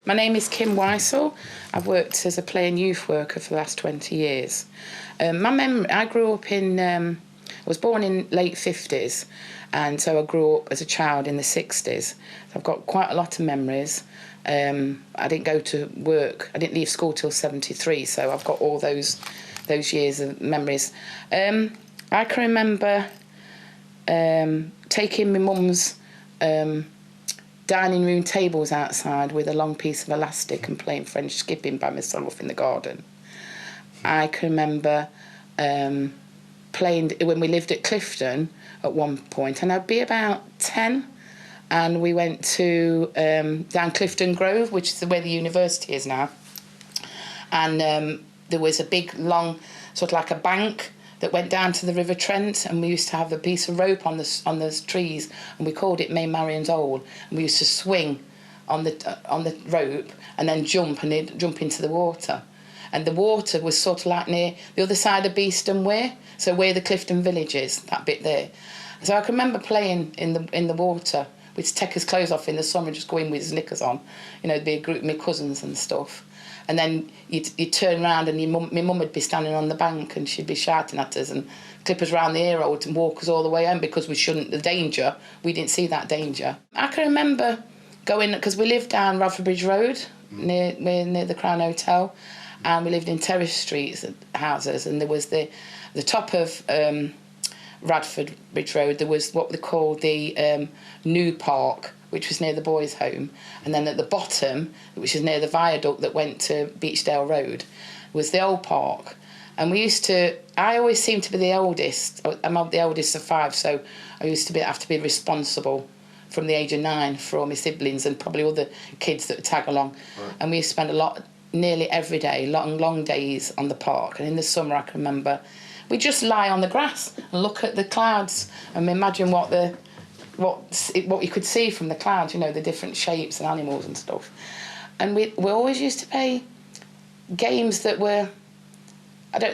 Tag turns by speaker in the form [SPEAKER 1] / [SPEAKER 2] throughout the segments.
[SPEAKER 1] My name is Kim WYSALL. I've worked as a play and youth worker for the last 20 years. I grew up I was born in late 50s, and so I grew up as a child in the 60s. So I've got quite a lot of memories. I didn't go to work, I didn't leave school till 73, so I've got all those years of memories. I can remember taking my mum's dining room tables outside with a long piece of elastic and playing French skipping by myself in the garden. I can remember playing when we lived at Clifton at one point, and I'd be about 10, and we went to down Clifton Grove, which is where the university is now, and there was a big long sort of like a bank that went down to the River Trent, and we used to have a piece of rope on the trees, and we called it May Marion's Hole, and we used to swing on the rope and then jump into the water. And the water was sort of like near the other side of Beeston Weir, so where the Clifton Village is, that bit there. So I can remember playing in the water. We'd take his clothes off in the summer and just go in with his knickers on. You know, there'd be a group of my cousins and stuff. And then you'd turn around and my mum would be standing on the bank and she'd be shouting at us and clip us round the ear hole and walk us all the way home because we didn't see that danger. I can remember going, because we lived down Radford Bridge Road, near the Crown Hotel, and we lived in Terrace Street houses, and there was the top of Radford Bridge Road, there was what they called the New Park, which was near the boys' home, and then at the bottom, which is near the viaduct that went to Beechdale Road, was the old park. And I always seemed to be the oldest. I'm the oldest of 5, so I used to have to be responsible from the age of 9 for all my siblings and probably all the kids that would tag along. Right. And we used to spend nearly every day, long days on the park. And in the summer, I can remember, we'd just lie on the grass and look at the clouds and imagine what you could see from the clouds, you know, the different shapes and animals and stuff. And we always used to play games that were,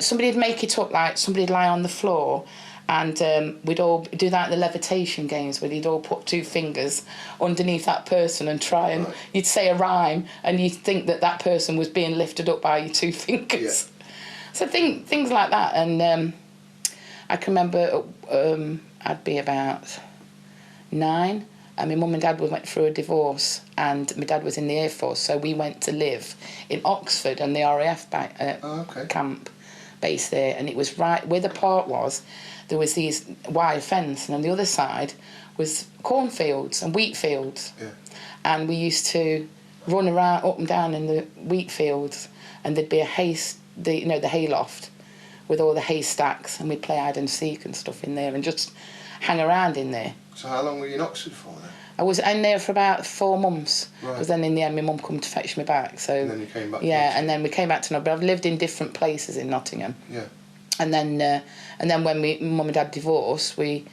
[SPEAKER 1] somebody'd make it up, like somebody'd lie on the floor, and we'd all do that, the levitation games, where you'd all put 2 fingers underneath that person and try and you'd say a rhyme and you'd think that person was being lifted up by your 2 fingers. Yeah. So things like that. And I can remember I'd be about 9, and my mum and dad went through a divorce, and my dad was in the Air Force, so we went to live in Oxford and the RAF camp base there, and it was right where the park was. There was these wire fence, and on the other side was cornfields and wheat fields. Yeah. And we used to run around up and down in the wheat fields, and there'd be a the hayloft with all the haystacks, and we'd play hide and seek and stuff in there and just hang around in there.
[SPEAKER 2] So how long were you in Oxford for then?
[SPEAKER 1] I was in there for about 4 months, because then in the end my mum come to fetch me back. So
[SPEAKER 2] and then you came back.
[SPEAKER 1] Yeah, and then we came back to Nottingham. But I've lived in different places in Nottingham. Yeah. And then when mum and dad divorced, we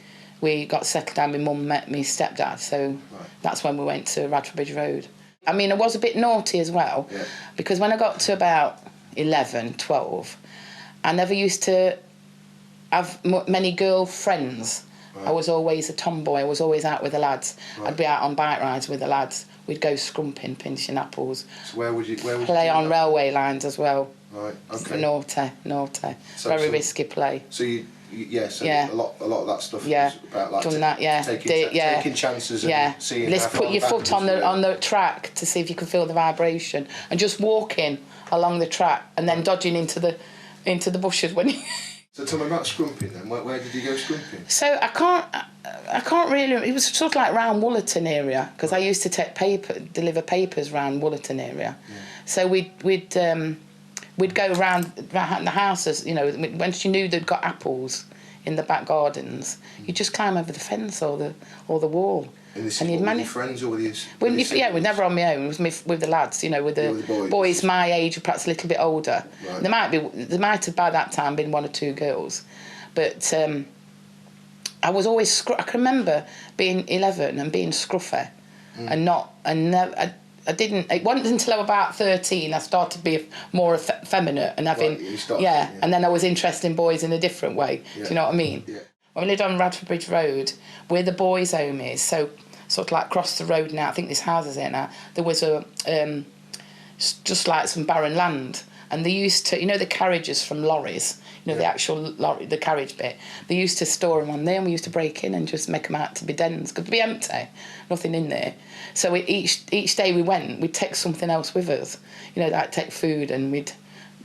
[SPEAKER 1] got settled down. My mum met my stepdad, so that's when we went to Radford Bridge Road. I mean, I was a bit naughty as well, because when I got to about 11, 12, I never used to have many girl friends. Right. I was always a tomboy. I was always out with the lads. Right. I'd be out on bike rides with the lads. We'd go scrumping, pinching apples.
[SPEAKER 2] So where would you
[SPEAKER 1] play on railway lines as well?
[SPEAKER 2] Right. Okay.
[SPEAKER 1] Naughty. Very risky play.
[SPEAKER 2] So a lot of that stuff was about like
[SPEAKER 1] done that. Yeah.
[SPEAKER 2] Taking chances and seeing.
[SPEAKER 1] Let's put your foot on the track to see if you can feel the vibration, and just walking along the track and then dodging into the bushes when you.
[SPEAKER 2] So tell me about scrumping then. Where did you go scrumping?
[SPEAKER 1] So I can't really. It was sort of like round Wollerton area, because I used to deliver papers round Wollerton area. Yeah. So we'd go round the houses. You know, once you knew they'd got apples in the back gardens, you'd just climb over the fence or the wall.
[SPEAKER 2] And with your friends or with your
[SPEAKER 1] we're never on my own. It was with the lads, you know, with the boys my age or perhaps a little bit older. Right. There might have by that time been 1 or 2 girls, but I was always I can remember being 11 and being scruffy, I didn't. It wasn't until I was about 13 I started to be more effeminate and having and then I was interested in boys in a different way. Yeah. Do you know what I mean? Yeah. When we lived on Radford Bridge Road, where the boys' home is, so sort of like across the road now, I think this house is there now, there was just like some barren land. And they used to, you know, the carriages from lorries, you know, the actual lorry, the carriage bit, they used to store them on there, and we used to break in and just make them out to be dens, because they'd be empty, nothing in there. So each day we went, we'd take something else with us, you know, like take food, and we'd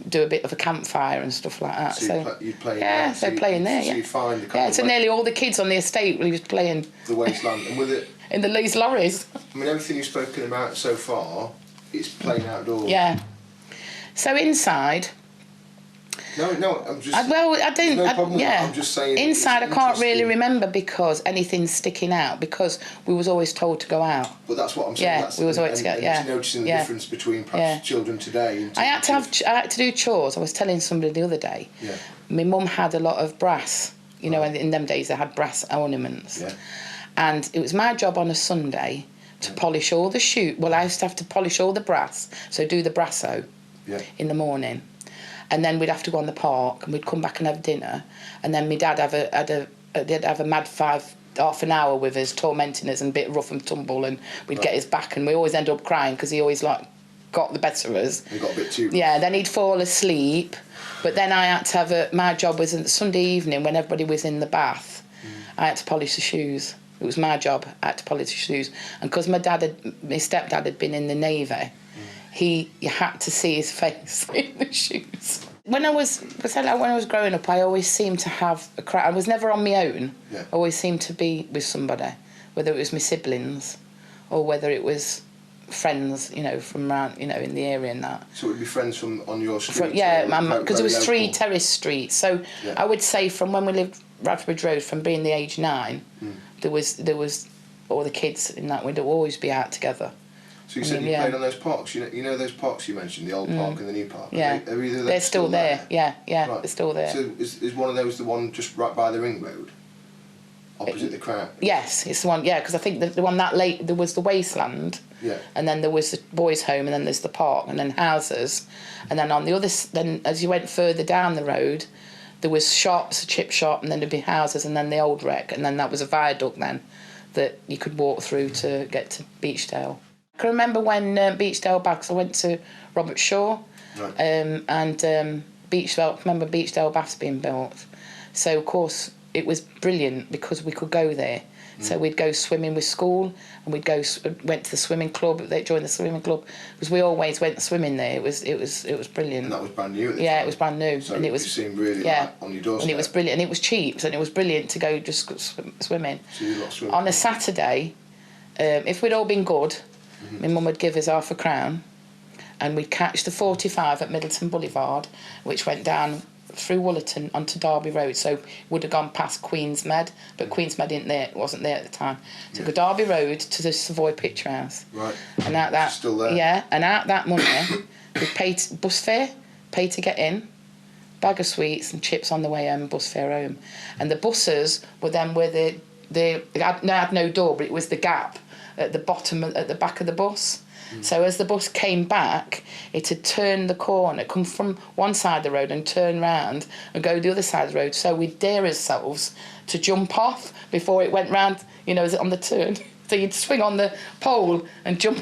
[SPEAKER 1] do a bit of a campfire and stuff like that.
[SPEAKER 2] So you'd play in
[SPEAKER 1] yeah,
[SPEAKER 2] there.
[SPEAKER 1] so play in there,
[SPEAKER 2] So
[SPEAKER 1] yeah.
[SPEAKER 2] you'd find the
[SPEAKER 1] yeah, so nearly all the kids on the estate were just playing
[SPEAKER 2] the wasteland, and with it
[SPEAKER 1] in these lorries.
[SPEAKER 2] I mean, everything you've spoken about so far, it's playing outdoors.
[SPEAKER 1] Yeah. So inside.
[SPEAKER 2] No, I'm just.
[SPEAKER 1] I don't.
[SPEAKER 2] No problem.
[SPEAKER 1] Yeah.
[SPEAKER 2] I'm just saying.
[SPEAKER 1] Inside, I can't really remember because anything's sticking out, because we was always told to go out.
[SPEAKER 2] But that's what I'm saying.
[SPEAKER 1] Yeah, we was always together. Yeah.
[SPEAKER 2] Just noticing the difference between perhaps children today.
[SPEAKER 1] I had to do chores. I was telling somebody the other day.
[SPEAKER 2] Yeah.
[SPEAKER 1] My mum had a lot of brass. You know, in them days they had brass ornaments.
[SPEAKER 2] Yeah.
[SPEAKER 1] And it was my job on a Sunday to polish all the shoes. Well, I used to have to polish all the brass, so do the brasso in the morning. And then we'd have to go on the park, and we'd come back and have dinner. And then my dad they'd have a mad half an hour with us, tormenting us and a bit rough and tumble, and we'd get his back, and we always end up crying because he always got the better of us.
[SPEAKER 2] He got a bit too.
[SPEAKER 1] Yeah, then he'd fall asleep. But then I had to have my job was on Sunday evening when everybody was in the bath. I had to polish the shoes. It was my job. I had to polish the shoes. And because my stepdad had been in the Navy, you had to see his face in the shoes. When I was growing up, I always seemed to have a crowd. I was never on my own.
[SPEAKER 2] Yeah.
[SPEAKER 1] I always seemed to be with somebody, whether it was my siblings or whether it was friends, you know, from around, you know, in the area and that.
[SPEAKER 2] So it would be friends from on your street?
[SPEAKER 1] Because it was 3 terrace streets. So I would say from when we lived Radford Road, from being the age 9, there was all the kids in that window would always be out together.
[SPEAKER 2] So you said you played on those parks. You know those parks you mentioned, the old park and the new park.
[SPEAKER 1] Yeah, they're still there. Yeah, right. They're still there.
[SPEAKER 2] So is one of those the one just right by the ring road, opposite the Crown?
[SPEAKER 1] Yes, it's the one. Yeah, because I think the one that late there was the wasteland.
[SPEAKER 2] Yeah.
[SPEAKER 1] And then there was the boys' home, and then there's the park, and then houses, and then on the other, then as you went further down the road, there was shops, a chip shop, and then there'd be houses, and then the old wreck, and then that was a viaduct then that you could walk through to get to Beechdale. I can remember when Beechdale Baths, I went to Robert Shaw, and Beechdale. I remember Beechdale Baths being built, so of course it was brilliant because we could go there. So we'd go swimming with school, and went to the swimming club. They joined the swimming club because we always went swimming there. It was brilliant.
[SPEAKER 2] And that was brand new at the
[SPEAKER 1] time.
[SPEAKER 2] time.
[SPEAKER 1] It was brand new,
[SPEAKER 2] so
[SPEAKER 1] and it was
[SPEAKER 2] seemed really like on your doorstep.
[SPEAKER 1] And it was brilliant, and it was cheap, and it was brilliant to go just swimming.
[SPEAKER 2] So you lot swimming
[SPEAKER 1] on a Saturday, if we'd all been good, my mum would give us £50, and we'd catch the 45 at Middleton Boulevard, which went down through Woolerton onto Derby Road, so would have gone past Queensmead, but Queensmead wasn't there at the time. So go Derby Road to the Savoy Picture House.
[SPEAKER 2] Right.
[SPEAKER 1] And out that
[SPEAKER 2] still there.
[SPEAKER 1] Yeah, and out that money we'd pay bus fare, pay to get in, bag of sweets and chips on the way home, bus fare home. And the buses were then where they had no door, but it was the gap at the bottom, at the back of the bus. So as the bus came back, it had turned the corner, come from one side of the road and turn round and go the other side of the road. So we'd dare ourselves to jump off before it went round, you know, on the turn. So you'd swing on the pole and jump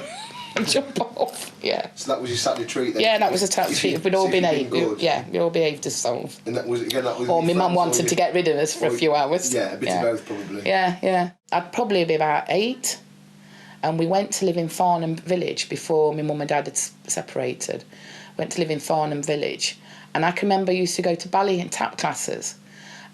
[SPEAKER 1] off. Yeah.
[SPEAKER 2] So that was your Saturday treat then?
[SPEAKER 1] Yeah, that was a Saturday treat. We'd all behaved. We'd all behaved as souls.
[SPEAKER 2] And that was
[SPEAKER 1] or my mum wanted to get rid of us for a few hours.
[SPEAKER 2] Yeah, a bit of both probably.
[SPEAKER 1] Yeah. I'd probably be about 8. And we went to live in Farnham Village before my mum and dad had separated. Went to live in Farnham Village. And I can remember I used to go to ballet and tap classes.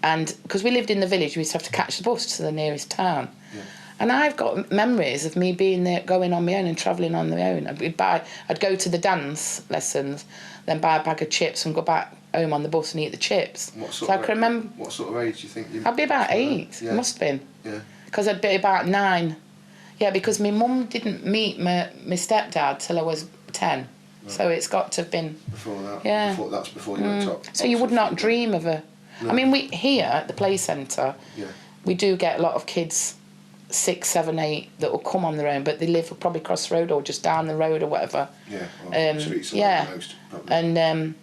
[SPEAKER 1] And because we lived in the village, we used to have to catch the bus to the nearest town. Yeah. And I've got memories of me being there, going on my own and travelling on my own. I'd go to the dance lessons, then buy a bag of chips and go back home on the bus and eat the chips.
[SPEAKER 2] What sort of age do you think you...
[SPEAKER 1] I'd be about 8. Yeah. Must have been.
[SPEAKER 2] Yeah.
[SPEAKER 1] Because I'd be about 9. Yeah, because my mum didn't meet my stepdad till I was 10. Right. So it's got to have been...
[SPEAKER 2] Before that?
[SPEAKER 1] Yeah.
[SPEAKER 2] That's before you went up.
[SPEAKER 1] So you would not dream of a... No. I mean, here at the play centre, we do get a lot of kids, 6, 7, 8, that will come on their own, but they live probably across the road or just down the road or whatever.
[SPEAKER 2] Yeah, streets most, probably.
[SPEAKER 1] And,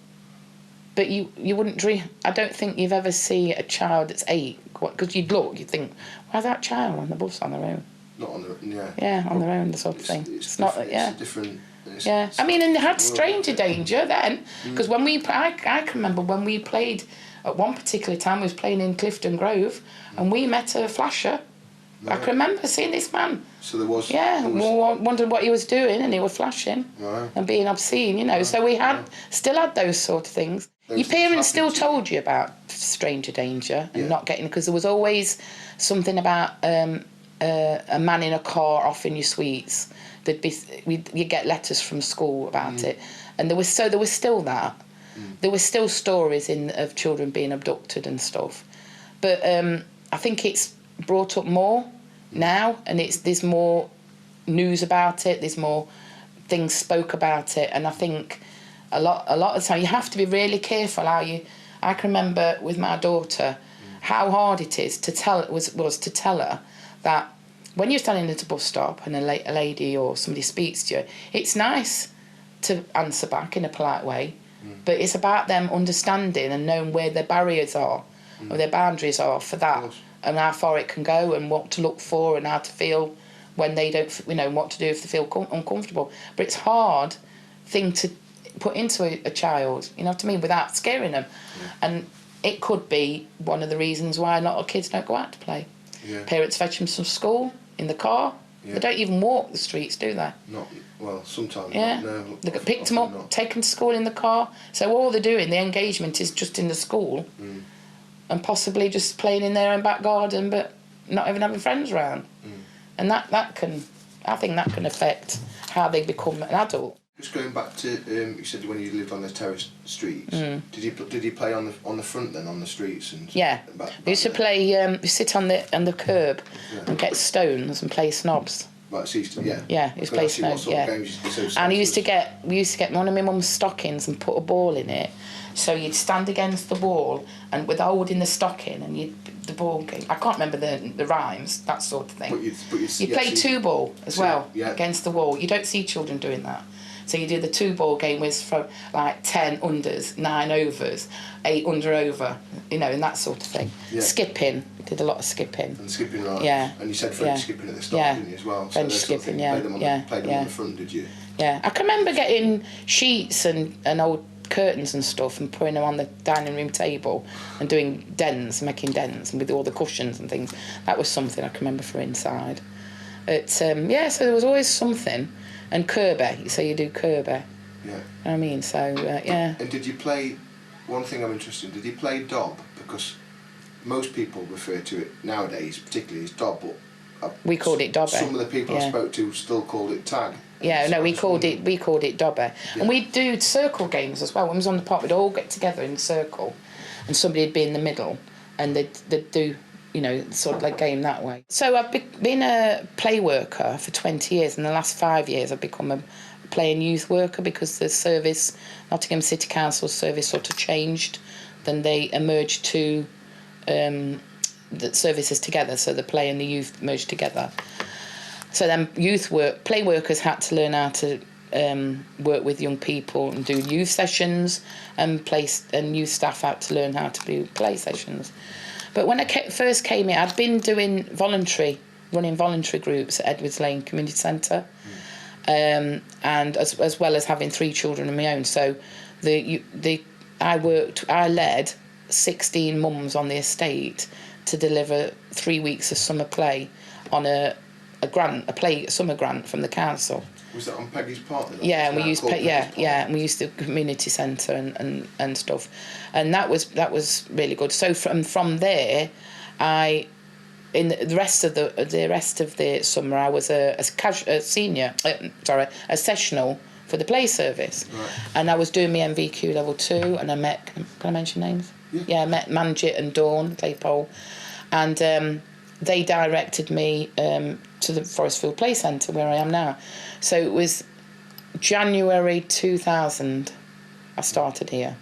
[SPEAKER 1] but you wouldn't dream... I don't think you've ever seen a child that's 8, because you'd think, why that child on the bus on their own?
[SPEAKER 2] Not on the...
[SPEAKER 1] Yeah, on their own, the sort of thing.
[SPEAKER 2] It's
[SPEAKER 1] not...
[SPEAKER 2] It's a different...
[SPEAKER 1] Yeah, I mean, and they had stranger danger then, because I can remember when we played, at one particular time we was playing in Clifton Grove, and we met a flasher. Right. I can remember seeing this man.
[SPEAKER 2] So there was...
[SPEAKER 1] Yeah, we wondered what he was doing, and he was flashing and being obscene, you know. So we still had those sort of things. Your parents still told you about stranger danger and not getting... Because there was always something about a man in a car offering you sweets. You get letters from school about it. And there was still that. There were still stories of children being abducted and stuff. But I think it's brought up more now, and there's more news about it, there's more things spoke about it, and I think a lot of the time you have to be really careful how you... I can remember with my daughter how hard it is to tell her that when you're standing at a bus stop and a lady or somebody speaks to you, it's nice to answer back in a polite way, but it's about them understanding and knowing where their barriers are or their boundaries are for that, and how far it can go, and what to look for, and how to feel when they don't, you know, what to do if they feel uncomfortable. But it's hard thing to put into a child, you know what I mean, without scaring them. And it could be one of the reasons why a lot of kids don't go out to play. Parents fetch them from school in the car. They don't even walk the streets, do they?
[SPEAKER 2] Sometimes.
[SPEAKER 1] No. They get picked them up, taken to school in the car. So all they're doing, the engagement is just in the school. And possibly just playing in their own back garden, but not even having friends around. And I think that can affect how they become an adult.
[SPEAKER 2] Just going back to, you said when you lived on the terraced streets, did you play on the front then, on the streets? And
[SPEAKER 1] we used to play, we sit on the curb and get stones and play snobs.
[SPEAKER 2] Right, so
[SPEAKER 1] yeah, we used to play snobs, and we used to get one of my mum's stockings and put a ball in it. So you'd stand against the wall and with a hold in the stocking, and the ball game. I can't remember the rhymes, that sort of thing. You play two ball as well against the wall. You don't see children doing that. So you do the two ball game with from like 10 unders, 9 overs, 8 under over, you know, and that sort of thing. Skipping, we did a lot of skipping.
[SPEAKER 2] And skipping, right?
[SPEAKER 1] Yeah.
[SPEAKER 2] And you said French skipping at the start, didn't you, as well?
[SPEAKER 1] French skipping,
[SPEAKER 2] Played them on the front, did you?
[SPEAKER 1] Yeah, I can remember getting sheets and old curtains and stuff and putting them on the dining room table and doing making dens and with all the cushions and things. That was something I can remember for inside. So there was always something. And Kirby, so you do Kirby.
[SPEAKER 2] Yeah.
[SPEAKER 1] I mean, so,
[SPEAKER 2] And did you play, one thing I'm interested in, did you play Dob? Because most people refer to it nowadays, particularly as Dob, but
[SPEAKER 1] we called it Dobby.
[SPEAKER 2] Some of the people I spoke to still called it tag.
[SPEAKER 1] Yeah, no, we called it Dobby. Yeah. And we'd do circle games as well. When we was on the park, we'd all get together in a circle, and somebody'd be in the middle, and they'd do, you know, sort of like game that way. So I've been a play worker for 20 years. In the last 5 years, I've become a play and youth worker because the service, Nottingham City Council service, sort of changed. Then they merged two the services together, so the play and the youth merged together. So then play workers had to learn how to work with young people and do youth sessions, and youth staff had to learn how to do play sessions. But when I first came here, I'd been running voluntary groups at Edwards Lane Community Centre, and as well as having 3 children of my own. So I led 16 mums on the estate to deliver 3 weeks of summer play on a summer grant from the council.
[SPEAKER 2] Was that on Peggy's part?
[SPEAKER 1] Yeah, and we used and we used the community centre and stuff, and that was really good. So from there, in the rest of the summer, I was a sessional for the play service, and I was doing my MVQ level 2, and I met. Can I mention names? Yeah, I met Manjit and Dawn Claypole, and they directed me to the Forestfield Play Centre where I am now. So it was January 2000 I started here,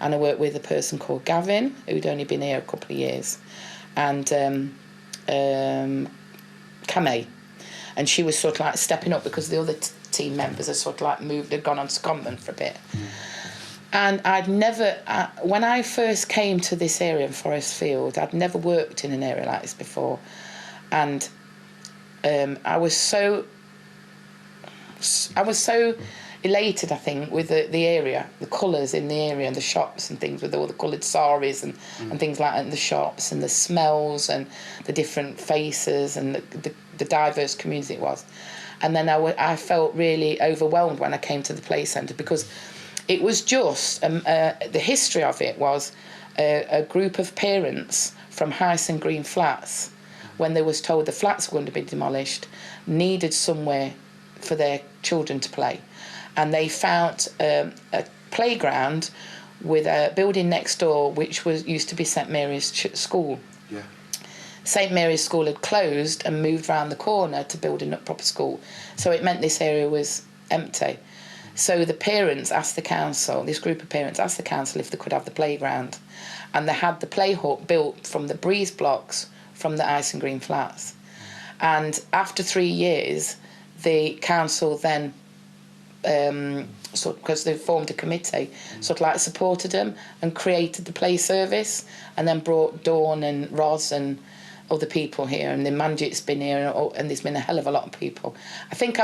[SPEAKER 1] and I worked with a person called Gavin, who'd only been here a couple of years, and Kamei, and she was sort of like stepping up because the other team members had sort of like had gone on to Scotland for a bit. And I'd never, when I first came to this area in Forestfield, I'd never worked in an area like this before. And I was so I was so elated, I think, with the area, the colours in the area and the shops and things, with all the coloured saris and things like that in the shops, and the smells and the different faces and the diverse community it was. And then I felt really overwhelmed when I came to the play centre, because it was just, the history of it was a group of parents from Hyson Green Flats, when they was told the flats were going to be demolished, needed somewhere for their children to play. And they found a playground with a building next door, which used to be St Mary's School.
[SPEAKER 2] Yeah.
[SPEAKER 1] St Mary's School had closed and moved round the corner to build a proper school. So it meant this area was empty. So the parents asked the council, this group of parents asked the council if they could have the playground. And they had the play hut built from the breeze blocks from the Ice and Green Flats. And after 3 years, the council then, because they formed a committee, sort of like supported them and created the play service, and then brought Dawn and Roz and other people here, and then Manjit's been here, and there's been a hell of a lot of people. I think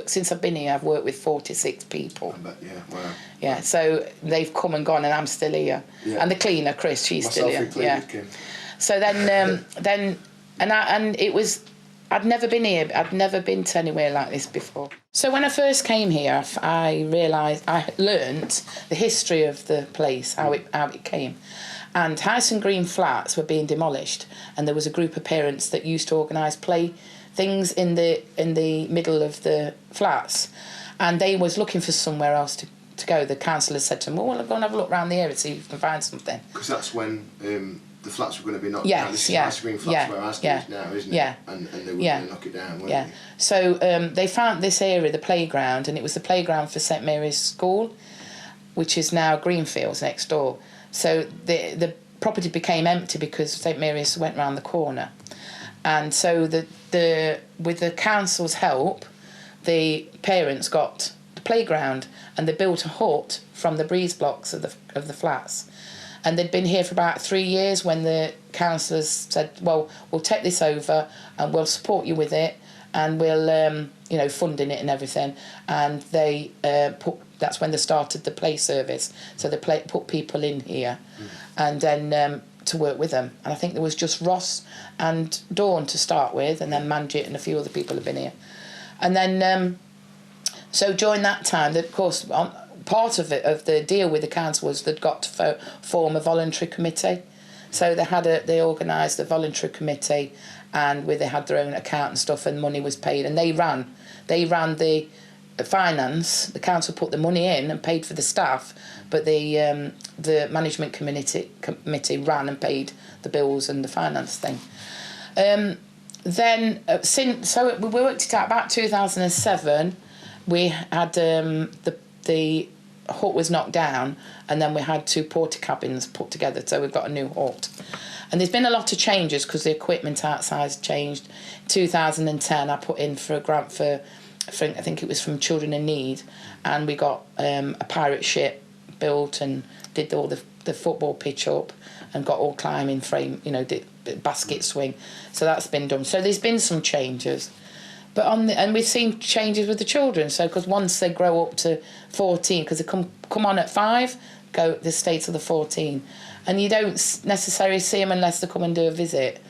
[SPEAKER 1] since I've been here, I've worked with 46 people.
[SPEAKER 2] I bet, yeah, wow.
[SPEAKER 1] Yeah, so they've come and gone, and I'm still here.
[SPEAKER 2] Yeah.
[SPEAKER 1] And the cleaner, Chris, she's
[SPEAKER 2] Myself
[SPEAKER 1] still here.
[SPEAKER 2] included,
[SPEAKER 1] Yeah.
[SPEAKER 2] Kim.
[SPEAKER 1] So then it was, I'd never been here. I'd never been to anywhere like this before. So when I first came here, I learnt the history of the place, how it came. And Hyson Green Flats were being demolished, and there was a group of parents that used to organise play things in the middle of the flats, and they was looking for somewhere else to go. The council had said to them, well, we'll go and have a look around the area, see if you can find something.
[SPEAKER 2] Because that's when the flats were going to be knocked
[SPEAKER 1] Yes,
[SPEAKER 2] down. This
[SPEAKER 1] yeah,
[SPEAKER 2] is Hyson Green Flats where Aston is now, isn't it?
[SPEAKER 1] Yeah.
[SPEAKER 2] And they were going to knock it down, weren't they?
[SPEAKER 1] So they found this area, the playground, and it was the playground for St Mary's School, which is now Greenfields next door. So the property became empty because St Mary's went round the corner. And so with the council's help, the parents got the playground, and they built a hut from the breeze blocks of the flats. And they'd been here for about 3 years when the councillors said, well, we'll take this over and we'll support you with it, and we'll, funding it and everything. And they that's when they started the play service. So they put people in here and then to work with them. And I think there was just Ross and Dawn to start with, and then Manjit and a few other people have been here. And then, so during that time, of course, part of the deal with the council was they'd got to form a voluntary committee. So they organised a voluntary committee, and where they had their own account and stuff, and money was paid, and they ran the finance. The council put the money in and paid for the staff, but the management committee ran and paid the bills and the finance thing. Then we worked it out about 2007. We had the hut was knocked down, and then we had 2 porta cabins put together, so we've got a new hut. And there's been a lot of changes because the equipment outside's changed. 2010 I put in for a grant for I think it was from Children in Need, and we got a pirate ship built and did all the football pitch up and got all climbing frame, did basket swing. So that's been done. So there's been some changes. But and we've seen changes with the children. So because once they grow up to 14, because they come on at 5, they stay till the 14, and you don't necessarily see them unless they come and do a visit.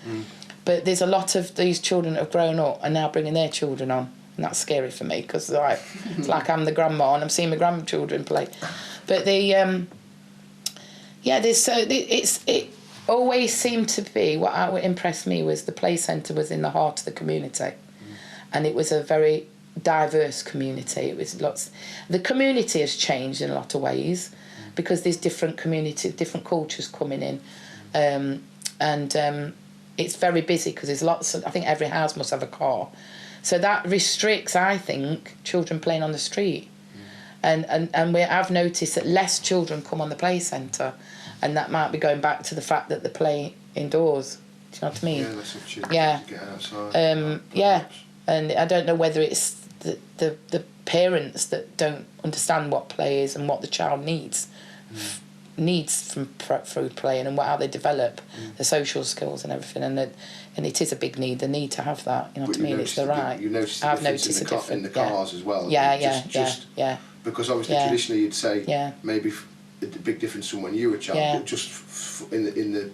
[SPEAKER 1] But there's a lot of these children that have grown up and now bringing their children on, and that's scary for me because it's like I'm the grandma and I'm seeing my grandchildren play. But it always seemed to be what impressed me was the play centre was in the heart of the community. And it was a very diverse community. It was the community has changed in a lot of ways because there's different different cultures coming in, and it's very busy because there's lots of. I think every house must have a car, so that restricts, I think, children playing on the street, and I've noticed that less children come on the play centre, and that might be going back to the fact that they play indoors. Do you know what I mean?
[SPEAKER 2] Yeah, less opportunity to get outside.
[SPEAKER 1] Yeah. And I don't know whether it's the parents that don't understand what play is and what the child needs. needs from through playing and how they develop the social skills and everything, and it is a big need. The need to have that, you know what I mean? It's the right.
[SPEAKER 2] You notice the
[SPEAKER 1] I've
[SPEAKER 2] difference
[SPEAKER 1] noticed
[SPEAKER 2] in the cars as well.
[SPEAKER 1] Yeah,
[SPEAKER 2] yeah. Because obviously traditionally you'd say maybe a big difference from when you were a child, but just in the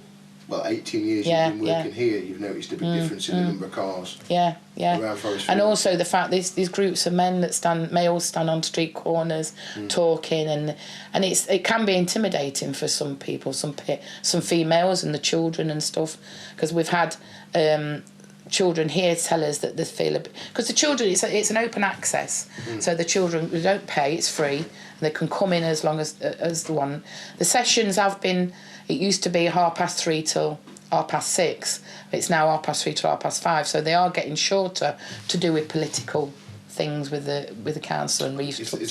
[SPEAKER 2] 18 years you've been working here, you've noticed a big difference in the number of cars. Around Forest
[SPEAKER 1] and
[SPEAKER 2] Field.
[SPEAKER 1] also the fact these groups of men that males stand on street corners talking, and it can be intimidating for some people, some females and the children and stuff, because we've had children here tell us that they feel because the children, it's an open access, so the children, we don't pay, it's free, and they can come in as long as the sessions have been. It used to be 3:30 till 6:30. It's now 3:30 till 5:30. So they are getting shorter to do with political things with the council and restructuring.
[SPEAKER 2] Is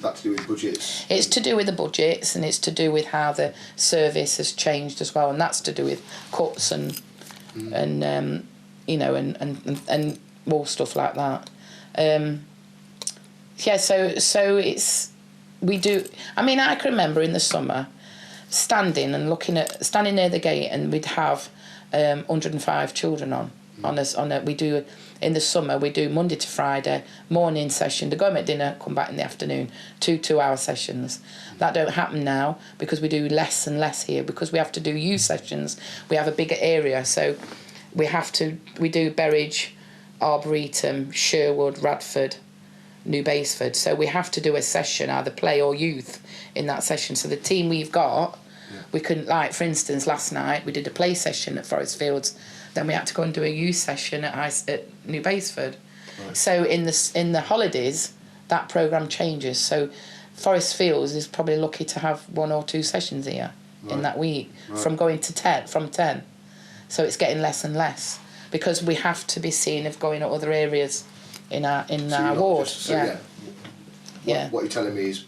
[SPEAKER 2] that to do with budgets?
[SPEAKER 1] It's to do with the budgets, and it's to do with how the service has changed as well, and that's to do with cuts and you know, and more stuff like that. So it's we do. I mean, I can remember in the summer standing near the gate, and we'd have 105 children on a. We do in the summer. We do Monday to Friday morning session. They go home at dinner, come back in the afternoon. 2-hour sessions. That don't happen now because we do less and less here because we have to do youth sessions. We have a bigger area, so we do Berridge, Arboretum, Sherwood, Radford, New Basford. So we have to do a session, either play or youth, in that session. So the team we've got, we couldn't, like, for instance, last night we did a play session at Forest Fields, then we had to go and do a youth session at New Basford. Right. So in the holidays, that programme changes. So Forest Fields is probably lucky to have 1 or 2 sessions here in that week, from going to 10. So it's getting less and less because we have to be seen of going to other areas in our ward. What
[SPEAKER 2] you're telling me is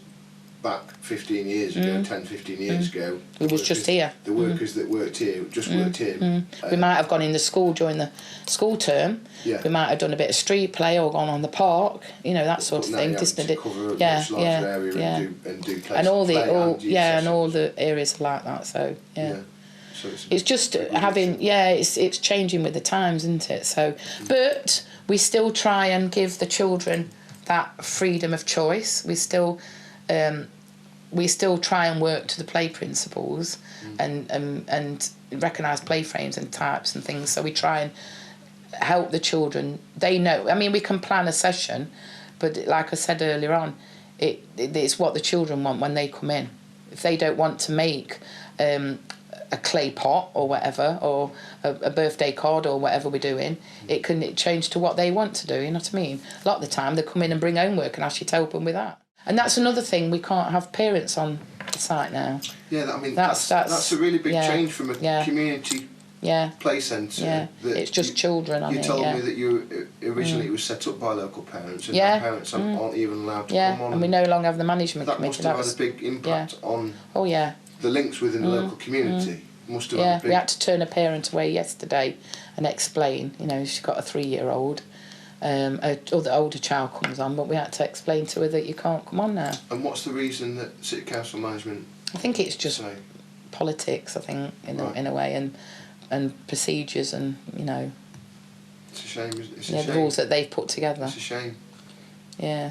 [SPEAKER 2] back 15 years ago, 10, 15 years ago,
[SPEAKER 1] we was just here.
[SPEAKER 2] The workers that worked here worked here.
[SPEAKER 1] We might have gone in the school during the school term. We might have done a bit of street play or gone on the park, you know, that sort of thing.
[SPEAKER 2] Just to cover a much larger area and do play,
[SPEAKER 1] and all the areas are like that. So So it's just having, it's changing with the times, isn't it? So, but we still try and give the children that freedom of choice. We still try and work to the play principles and recognise play frames and types and things. So we try and help the children. They know. I mean, we can plan a session, but like I said earlier on, it's what the children want when they come in. If they don't want to make a clay pot or whatever, or a birthday card or whatever we're doing, it can change to what they want to do, you know what I mean? A lot of the time they come in and bring homework and ask you to help them with that. And that's another thing, we can't have parents on the site now.
[SPEAKER 2] Yeah, I mean, that's a really big change from a community play centre.
[SPEAKER 1] It's just children on it.
[SPEAKER 2] You told me that you originally it was set up by local parents, and now parents aren't even allowed to come on.
[SPEAKER 1] And we no longer have the management committee.
[SPEAKER 2] That must have had a big impact on the links within the local community. Must have had a big...
[SPEAKER 1] we had to turn a parent away yesterday and explain, you know, she's got a 3-year-old. The older child comes on, but we had to explain to her that you can't come on now.
[SPEAKER 2] And what's the reason that City Council management...
[SPEAKER 1] I think it's just politics, I think, in a way, and procedures, and, you know...
[SPEAKER 2] It's a shame, isn't it? It's a shame.
[SPEAKER 1] The rules that they've put together.
[SPEAKER 2] It's a shame.
[SPEAKER 1] Yeah.